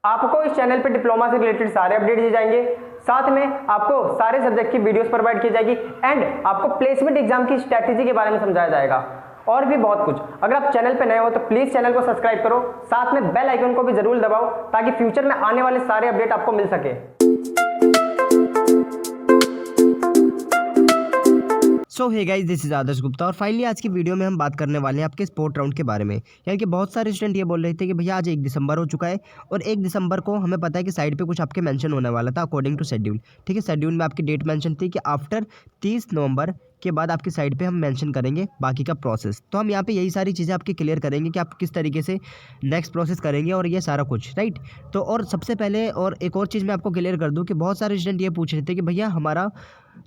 आपको इस चैनल पे डिप्लोमा से रिलेटेड सारे अपडेट दिए जाएंगे, साथ में आपको सारे सब्जेक्ट की वीडियोस प्रोवाइड की जाएगी एंड आपको प्लेसमेंट एग्जाम की स्ट्रैटेजी के बारे में समझाया जाएगा और भी बहुत कुछ। अगर आप चैनल पे नए हो तो प्लीज चैनल को सब्सक्राइब करो, साथ में बेल आइकन को भी जरूर दबाओ ताकि फ्यूचर में आने वाले सारे अपडेट आपको मिल सके। सो हे गाइस, दिस इज आदर्श गुप्ता और फाइनली आज की वीडियो में हम बात करने वाले हैं आपके स्पोर्ट राउंड के बारे में। यानी कि बहुत सारे स्टूडेंट ये बोल रहे थे कि भैया आज 1 दिसंबर हो चुका है और 1 दिसंबर को हमें पता है कि साइड पे कुछ आपके मेंशन होने वाला था अकॉर्डिंग टू शेड्यूल। ठीक है, शेड्यूल में आपकी डेट मेंशन थी कि आफ्टर 30 नवंबर के बाद आपकी साइड पे हम मेंशन करेंगे बाकी का प्रोसेस। तो हम यहाँ पे यही सारी चीज़ें आपकी क्लियर करेंगे कि आप किस तरीके से नेक्स्ट प्रोसेस करेंगे और ये सारा कुछ राइट। तो और सबसे पहले और एक और चीज़ मैं आपको क्लियर कर दूँ कि बहुत सारे स्टूडेंट ये पूछ रहे थे कि भैया हमारा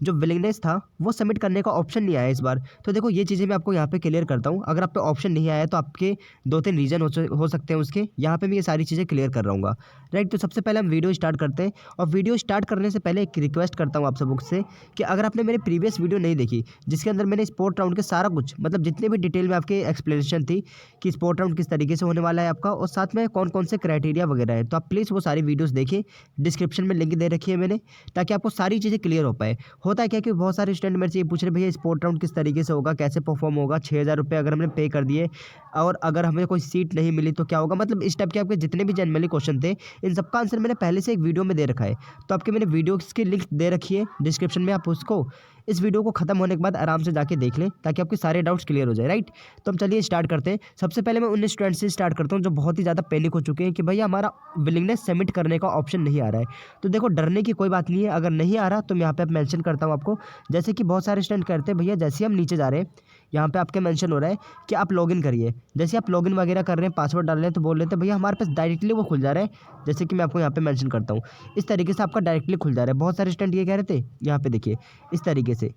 जो विलिंगनेस था वो सबमिट करने का ऑप्शन नहीं आया इस बार। तो देखो ये चीज़ें मैं आपको यहाँ पे क्लियर करता हूँ। अगर आप पे ऑप्शन नहीं आया तो आपके 2-3 रीज़न हो सकते हैं उसके, यहाँ पे मैं ये सारी चीज़ें क्लियर कर रहा हूँ राइट। तो सबसे पहले हम वीडियो स्टार्ट करते हैं और वीडियो स्टार्ट करने से पहले एक रिक्वेस्ट करता हूँ आप सबों से कि अगर आपने मेरी प्रीवियस वीडियो नहीं देखी जिसके अंदर मैंने स्पोर्ट राउंड के सारा कुछ मतलब जितने भी डिटेल में आपकी एक्सप्लेनेशन थी कि स्पोर्ट राउंड किस तरीके से होने वाला है आपका और साथ में कौन कौन से क्राइटेरिया वगैरह है, तो आप प्लीज़ वो सारी वीडियोज़ देखिए। डिस्क्रिप्शन में लिंक दे रखी है मैंने ताकि आपको सारी चीज़ें क्लियर हो पाए। होता है क्या कि बहुत सारे स्टूडेंट मेरे से ये पूछ रहे भैया स्पोर्ट राउंड किस तरीके से होगा, कैसे परफॉर्म होगा, 6,000 रुपये अगर हमने पे कर दिए और अगर हमें कोई सीट नहीं मिली तो क्या होगा। मतलब इस टाइप के आपके जितने भी जनरली क्वेश्चन थे इन सबका आंसर मैंने पहले से एक वीडियो में दे रखा है। तो आपके मैंने वीडियो की लिंक दे रखी है डिस्क्रिप्शन में, आप उसको इस वीडियो को खत्म होने के बाद आराम से जाके देख लें ताकि आपके सारे डाउट्स क्लियर हो जाए राइट। तो हम चलिए स्टार्ट करते हैं। सबसे पहले मैं उन स्टूडेंट से स्टार्ट करता हूँ जो बहुत ही ज़्यादा पैनिक हो चुके हैं कि भैया हमारा विलिंगनेस सबमिट करने का ऑप्शन नहीं आ रहा है। तो देखो डरने की कोई बात नहीं है, अगर नहीं आ रहा तो मैं यहाँ पे मेंशन करता हूँ आपको। जैसे कि बहुत सारे स्टूडेंट करते हैं भैया जैसे हम नीचे जा रहे हैं यहाँ पे आपके मेंशन हो रहा है कि आप लॉगिन करिए। जैसे आप लॉगिन वगैरह कर रहे हैं, पासवर्ड डाल रहे हैं तो बोल रहे थे भैया हमारे पास डायरेक्टली वो खुल जा रहा है। जैसे कि मैं आपको यहाँ पे मेंशन करता हूँ, इस तरीके से आपका डायरेक्टली खुल जा रहा है। बहुत सारे स्टूडेंट ये कह रहे थे, यहाँ पे देखिए इस तरीके से।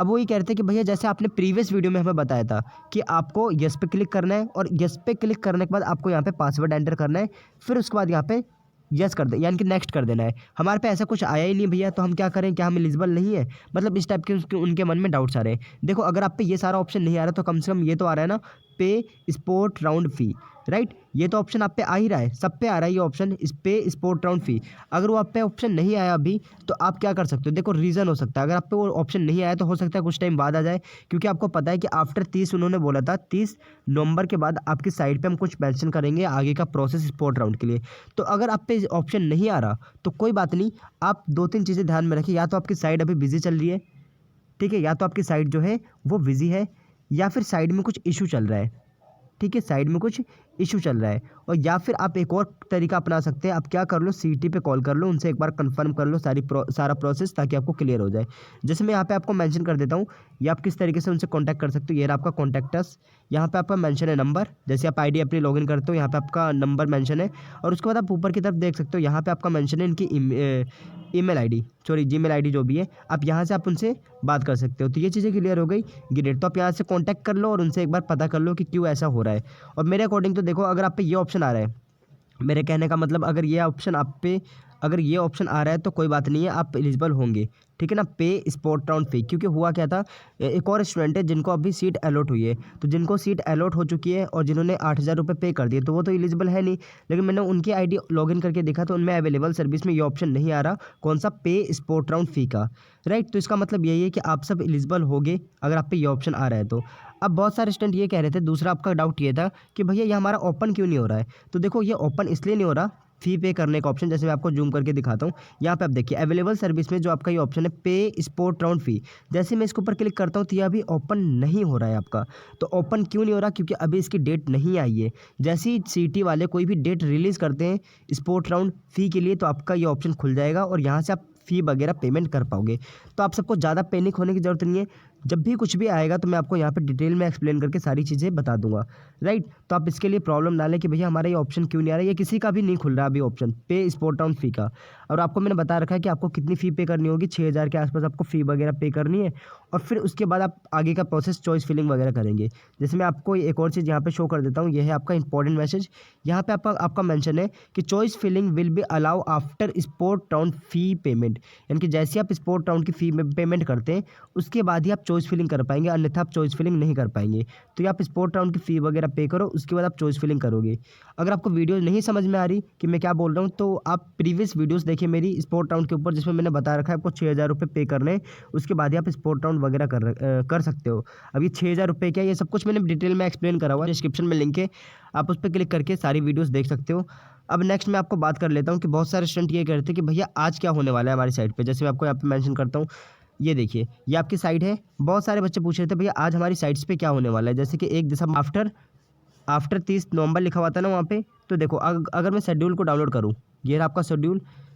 अब वो ये कह रहे थे कि भैया जैसे आपने प्रीवियस वीडियो में हमें बताया था कि आपको यस पे क्लिक करना है और यस पे क्लिक करने के बाद आपको यहाँ पे पासवर्ड एंटर करना है, फिर उसके बाद यहाँ पे यस कर दे यानी कि नेक्स्ट कर देना है। हमारे पे ऐसा कुछ आया ही नहीं भैया, तो हम क्या करें, क्या हम एलिजिबल नहीं है? मतलब इस टाइप के उनके मन में डाउट्स आ रहे हैं। देखो अगर आप पे ये सारा ऑप्शन नहीं आ रहा तो कम से कम ये तो आ रहा है ना, पे स्पोर्ट राउंड फी राइट। ये तो ऑप्शन आप पे आ ही रहा है, सब पे आ रहा है ये ऑप्शन, इस पे स्पोर्ट राउंड फी। अगर वो आप पे ऑप्शन नहीं आया अभी तो आप क्या कर सकते हो, देखो रीज़न हो सकता है। अगर आप पे वो ऑप्शन नहीं आया तो हो सकता है कुछ टाइम बाद आ जाए, क्योंकि आपको पता है कि आफ्टर 30 उन्होंने बोला था 30 नवंबर के बाद आपकी साइड पे हम कुछ मेंशन करेंगे आगे का प्रोसेस स्पोर्ट राउंड के लिए। तो अगर आप पे ऑप्शन नहीं आ रहा तो कोई बात नहीं, आप 2-3 चीज़ें ध्यान में रखिए। या तो आपकी साइड अभी बिजी चल रही है, ठीक है, या तो आपकी साइड जो है वो बिजी है, या फिर साइड में कुछ इशू चल रहा है, ठीक है, साइड में कुछ इशू चल रहा है। और या फिर आप एक और तरीका अपना सकते हैं, आप क्या कर लो, सीटी पे कॉल कर लो, उनसे एक बार कंफर्म कर लो सारा प्रोसेस ताकि आपको क्लियर हो जाए। जैसे मैं यहाँ पे आपको मेंशन कर देता हूँ, या आप किस तरीके से उनसे कांटेक्ट कर सकते हो। ये रहा आपका कॉन्टैक्ट अस, यहाँ पे आपका मेंशन है नंबर। जैसे आप आईडी अपनी लॉगिन करते हो यहाँ पे आपका नंबर मेंशन है और उसके बाद आप ऊपर की तरफ देख सकते हो यहाँ पे आपका मेंशन है इनकी email ID, sorry Gmail ID जो भी है, आप यहाँ से आप उनसे बात कर सकते हो। तो ये चीज़ें क्लियर हो गई, ग्रेट। तो आप यहाँ से कांटेक्ट कर लो और उनसे एक बार पता कर लो कि क्यों ऐसा हो रहा है। और मेरे अकॉर्डिंग तो देखो अगर आप पे ये ऑप्शन आ रहा है, मेरे कहने का मतलब अगर ये ऑप्शन आप पे अगर ये ऑप्शन आ रहा है तो कोई बात नहीं है, आप एलिजिबल होंगे, ठीक है ना, पे स्पोर्ट राउंड फी। क्योंकि हुआ क्या था, एक और स्टूडेंट है जिनको अभी सीट अलॉट हुई है, तो जिनको सीट अलॉट हो चुकी है और जिन्होंने 8,000 रुपये पे कर दिए तो वो तो एलिजिबल है नहीं। लेकिन मैंने उनकी आईडी लॉगिन करके देखा तो उनमें अवेलेबल सर्विस में ये ऑप्शन नहीं आ रहा, कौन सा, पे स्पोर्ट राउंड फी का राइट। तो इसका मतलब यही है कि आप सब एलिजिबल होगे अगर आप पे ये ऑप्शन आ रहा है तो। अब बहुत सारे स्टूडेंट ये कह रहे थे, दूसरा आपका डाउट ये था कि भैया ये हमारा ओपन क्यों नहीं हो रहा है। तो देखो ये ओपन इसलिए नहीं हो रहा, फ़ी पे करने का ऑप्शन, जैसे मैं आपको जूम करके दिखाता हूँ। यहाँ पे आप देखिए अवेलेबल सर्विस में जो आपका ये ऑप्शन है पे स्पोर्ट राउंड फी, जैसे मैं इसके ऊपर क्लिक करता हूँ तो ये अभी ओपन नहीं हो रहा है आपका। तो ओपन क्यों नहीं हो रहा, क्योंकि अभी इसकी डेट नहीं आई है। जैसे ही सीटी वाले कोई भी डेट रिलीज़ करते हैं स्पोर्ट राउंड फी के लिए तो आपका ये ऑप्शन खुल जाएगा और यहाँ से आप फ़ी वगैरह पेमेंट कर पाओगे। तो आप सबको ज़्यादा पैनिक होने की ज़रूरत नहीं है। जब भी कुछ भी आएगा तो मैं आपको यहाँ पे डिटेल में एक्सप्लेन करके सारी चीज़ें बता दूंगा राइट। तो आप इसके लिए प्रॉब्लम ना लें कि भैया हमारा ये ऑप्शन क्यों नहीं आ रहा है। ये किसी का भी नहीं खुल रहा अभी ऑप्शन पे स्पोर्ट राउंड फी का। और आपको मैंने बता रखा है कि आपको कितनी फ़ी पे करनी होगी, 6,000 के आसपास आपको फ़ी वगैरह पे करनी है। और फिर उसके बाद आप आगे का प्रोसेस चॉइस फिलिंग वगैरह करेंगे। जैसे मैं आपको एक और चीज़ यहाँ पे शो कर देता हूँ, ये है आपका इंपॉर्टेंट मैसेज। यहाँ पे आपका मेंशन है कि choice filling will be allow after spot round fee payment, यानी कि जैसे आप स्पोर्ट राउंड की फ़ी पेमेंट करते हैं उसके बाद ही आप चॉइस फिलिंग कर पाएंगे, अन्यथा आप चॉइस फिलिंग नहीं कर पाएंगे। तो ये आप स्पोर्ट राउंड की फ़ी वगैरह पे करो, उसके बाद आप चॉइस फिलिंग करोगे। अगर आपको वीडियो नहीं समझ में आ रही कि मैं क्या बोल रहा हूँ तो आप प्रीवियस वीडियोस देखिए मेरी स्पोर्ट राउंड के ऊपर, जिसमें मैंने बता रखा है आपको 6,000 रुपये पे करने, उसके बाद ही आप स्पोर्ट राउंड वगैरह कर सकते हो। अब ये 6,000 रुपये क्या, ये सब कुछ मैंने डिटेल में एक्सप्लेन करा हुआ है, डिस्क्रिप्शन में लिंक है, आप उस पर क्लिक करके सारी वीडियोस देख सकते हो। अब नेक्स्ट मैं आपको बात कर लेता हूँ कि बहुत सारे स्टूडेंट ये कहते हैं कि भैया आज क्या होने वाला है हमारी साइड पे। जैसे मैं आपको यहाँ पे मेंशन करता हूँ, ये देखिए ये आपकी साइड है। बहुत सारे बच्चे पूछ रहे थे भैया आज हमारी साइट्स पे क्या होने वाला है। जैसे कि 1 दिसंबर आफ्टर 30 नवंबर लिखा हुआ था ना वहाँ पे, तो देखो अगर मैं शेड्यूल को डाउनलोड करूँ, ये रहा आपका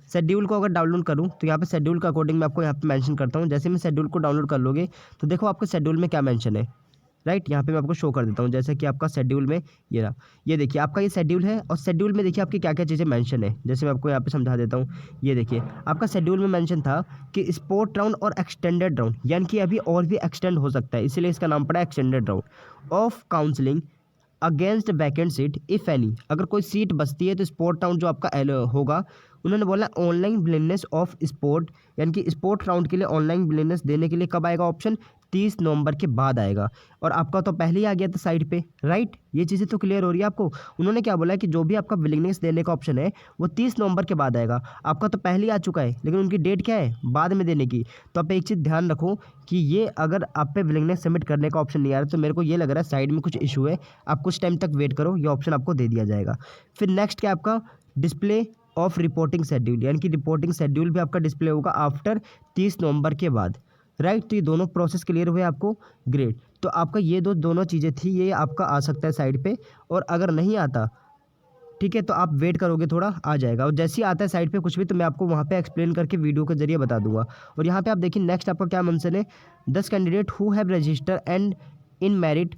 शेड्यूल को अगर डाउनलोड करूँ तो यहाँ पे शेड्यूल का अकॉर्डिंग मैं आपको यहाँ पे मेंशन करता हूँ। जैसे मैं शेड्यूल को डाउनलोड कर लोगे तो देखो आपके शेड्यूल में क्या मेंशन है, राइट। यहाँ पे मैं आपको शो कर देता हूँ। जैसे कि आपका शेड्यूल में ये रहा, ये देखिए आपका ये शेड्यूल है और शेड्यूल में देखिए आपकी क्या क्या चीज़ें मेंशन है। जैसे मैं आपको यहाँ पे समझा देता हूँ, ये देखिए आपका शेड्यूल में मेंशन था कि स्पोर्ट राउंड और एक्सटेंडेड राउंड, यानी कि अभी और भी एक्सटेंड हो सकता है, इसीलिए इसका नाम पड़ा extended round of counselling against vacant seat if any. अगर कोई सीट बचती है तो स्पोर्ट राउंड जो आपका होगा, उन्होंने बोला ऑनलाइन विलिंगनेस ऑफ स्पोर्ट, यानी कि स्पोर्ट राउंड के लिए ऑनलाइन विलिंगनेस देने के लिए कब आएगा ऑप्शन, 30 नवंबर के बाद आएगा। और आपका तो पहले ही आ गया था साइड पे, राइट। ये चीज़ें तो क्लियर हो रही है आपको। उन्होंने क्या बोला है कि जो भी आपका विलिंगनेस देने का ऑप्शन है वो 30 नवंबर के बाद आएगा। आपका तो पहले ही आ चुका है, लेकिन उनकी डेट क्या है, बाद में देने की। तो आप एक चीज़ ध्यान रखो कि ये अगर आप पे विलिंगनेस सबमिट करने का ऑप्शन नहीं आ रहा तो मेरे को ये लग रहा है साइड में कुछ इशू है। आप कुछ टाइम तक वेट करो, ये ऑप्शन आपको दे दिया जाएगा। फिर नेक्स्ट क्या आपका डिस्प्ले ऑफ रिपोर्टिंग शेड्यूल, यानी कि रिपोर्टिंग शेड्यूल भी आपका डिस्प्ले होगा आफ्टर 30 नवंबर के बाद, राइट। तो ये दोनों प्रोसेस क्लियर हुए आपको, ग्रेट। तो आपका ये दोनों चीज़ें थी, ये आपका आ सकता है साइड पे। और अगर नहीं आता, ठीक है, तो आप वेट करोगे थोड़ा, आ जाएगा। और जैसे ही आता है साइड पे कुछ भी तो मैं आपको वहाँ पे एक्सप्लेन करके वीडियो के जरिए बता दूंगा। और यहाँ पे आप देखिए नेक्स्ट आपका क्या मेंशन है, 10 candidate who have register and in merit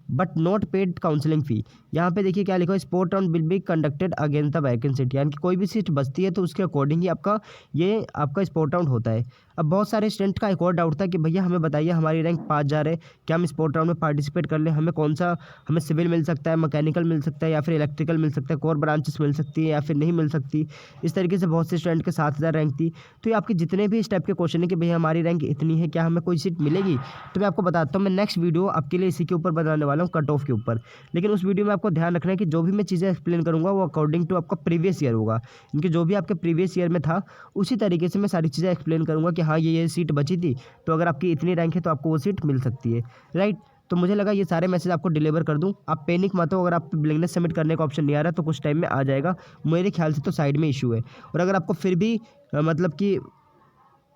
but not paid counselling फ़ी। यहाँ पे देखिए क्या लिखा है, sport round will be conducted against the vacant seat, यानी कि कोई भी सीट बचती है तो उसके अकॉर्डिंग ही आपका स्पोर्ट राउंड होता है। अब बहुत सारे स्टूडेंट का एक और डाउट था कि भैया हमें बताइए हमारी रैंक 5 जा रहे, क्या हम स्पोर्ट राउंड में पार्टिसिपेट कर लें, हमें कौन सा, हमें सिविल मिल सकता है, मैकेनिकल मिल सकता है, या फिर इलेक्ट्रिकल मिल सकता है, कोर ब्रांचेस मिल सकती है या फिर नहीं मिल सकती। इस तरीके से बहुत से स्टूडेंट के 7,000 रैंक थी। तो ये आपके जितने भी इस टाइप के क्वेश्चन है कि भैया हमारी रैंक इतनी है, क्या हमें कोई सीट मिलेगी, तो मैं आपको बताता हूँ। मैं नेक्स्ट वीडियो आपके लिए इसी के ऊपर बनाने वाला हूँ, कट ऑफ के ऊपर। लेकिन उस वीडियो में आपको ध्यान रखना है कि जो भी मैं चीज़ें एक्सप्लेन करूँगा वो अकॉर्डिंग टू आपका प्रीवियस ईयर होगा, क्योंकि जो भी आपके प्रीवियस ईयर में था उसी तरीके से मैं सारी चीज़ें एक्सप्लेन करूँगा कि हाँ ये सीट बची थी, तो अगर आपकी इतनी रैंक है तो आपको वो सीट मिल सकती है, राइट। तो मुझे लगा ये सारे मैसेज आपको डिलीवर कर दूं। आप पैनिक मत हो, अगर आप विलिंगनेस सबमिट करने का ऑप्शन नहीं आ रहा तो कुछ टाइम में आ जाएगा, मेरे ख्याल से तो साइड में इशू है। और अगर आपको फिर भी मतलब कि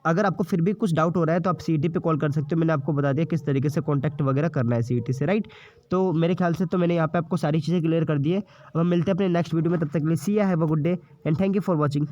अगर आपको फिर भी कुछ डाउट हो रहा है तो आप सीईटी पे कॉल कर सकते हो। मैंने आपको बता दिया किस तरीके से कॉन्टैक्ट वगैरह करना है सीईटी से, राइट। तो मेरे ख्याल से तो मैंने यहाँ पे आपको सारी चीज़ें क्लियर कर दी है। अब हम मिलते हैं अपने नेक्स्ट वीडियो में, तब तक के लिए सी या have a good day and thank you for watching.